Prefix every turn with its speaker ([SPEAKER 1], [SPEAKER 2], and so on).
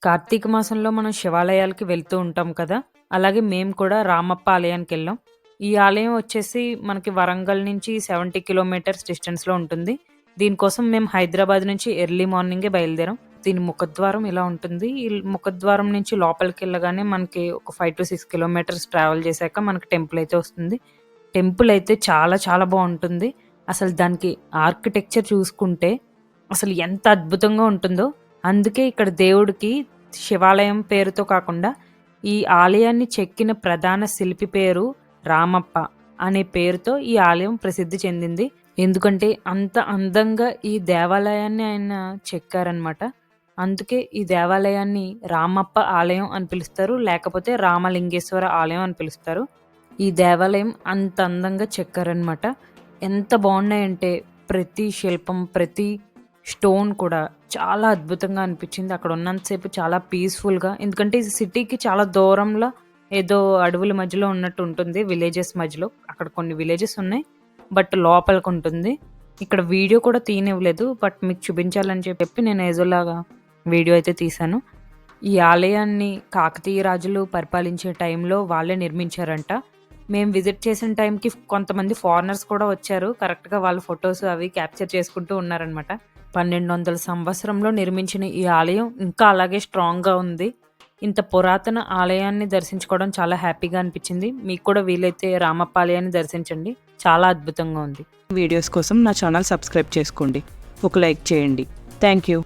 [SPEAKER 1] కార్తీక మాసంలో మనం శివాలయాలకి వెళ్తూ ఉంటాం కదా! అలాగే మేము కూడా రామప్ప ఆలయానికెళ్ళాం. ఈ ఆలయం వచ్చేసి మనకి వరంగల్ నుంచి 70 కిలోమీటర్స్ డిస్టెన్స్‌లో ఉంటుంది. దీనికోసం మేము హైదరాబాద్ నుంచి ఎర్లీ మార్నింగే బయలుదేరాం. దీని ముఖద్వారం ఇలా ఉంటుంది. ఈ ముఖద్వారం నుంచి లోపలికెళ్ళగానే మనకి ఒక 5-6 కిలోమీటర్స్ ట్రావెల్ చేశాక మనకి టెంపుల్ అయితే వస్తుంది. టెంపుల్ అయితే చాలా చాలా బావుంటుంది. అసలు దానికి ఆర్కిటెక్చర్ చూసుకుంటే అసలు ఎంత అద్భుతంగా ఉంటుందో. అందుకే ఇక్కడ దేవుడికి శివాలయం పేరుతో కాకుండా ఈ ఆలయాన్ని చెక్కిన ప్రధాన శిల్పి పేరు రామప్ప అనే పేరుతో ఈ ఆలయం ప్రసిద్ధి చెందింది. ఎందుకంటే అంత అందంగా ఈ దేవాలయాన్ని ఆయన చెక్కారనమాట. అందుకే ఈ దేవాలయాన్ని రామప్ప ఆలయం అని పిలుస్తారు. లేకపోతే రామలింగేశ్వర ఆలయం అని పిలుస్తారు. ఈ దేవాలయం అంత అందంగా చెక్కారనమాట. ఎంత బాగున్నాయంటే ప్రతి శిల్పం, ప్రతి స్టోన్ కూడా చాలా అద్భుతంగా అనిపించింది. అక్కడ ఉన్నంతసేపు చాలా పీస్‌ఫుల్‌గా, ఎందుకంటే ఇది సిటీకి చాలా దూరంలో ఏదో అడవుల మధ్యలో ఉన్నట్టు ఉంటుంది. విలేజెస్ మధ్యలో. అక్కడ కొన్ని విలేజెస్ ఉన్నాయి. బట్ లోపలికుంటుంది. ఇక్కడ వీడియో కూడా తీయనివ్వలేదు. బట్ మీకు చూపించాలని చెప్పి నేను ఏదోలాగా వీడియో అయితే తీశాను. ఈ ఆలయాన్ని కాకతీయ రాజులు పరిపాలించే టైంలో వాళ్ళే నిర్మించారంట. మేము విజిట్ చేసిన టైంకి కొంతమంది ఫారినర్స్ కూడా వచ్చారు. కరెక్ట్‌గా వాళ్ళ ఫోటోస్ అవి క్యాప్చర్ చేసుకుంటూ ఉన్నారనమాట. 1200 సంవత్సరంలో నిర్మించిన ఈ ఆలయం ఇంకా అలాగే స్ట్రాంగ్‌గా ఉంది. ఇంత పురాతన ఆలయాన్ని దర్శించుకోవడం చాలా హ్యాపీగా అనిపించింది. మీకు కూడా వీలైతే రామప్ప ఆలయాన్ని దర్శించండి. చాలా అద్భుతంగా ఉంది.
[SPEAKER 2] వీడియోస్ కోసం నా ఛానల్ సబ్స్క్రైబ్ చేసుకోండి. ఒక లైక్ చేయండి. Thank you.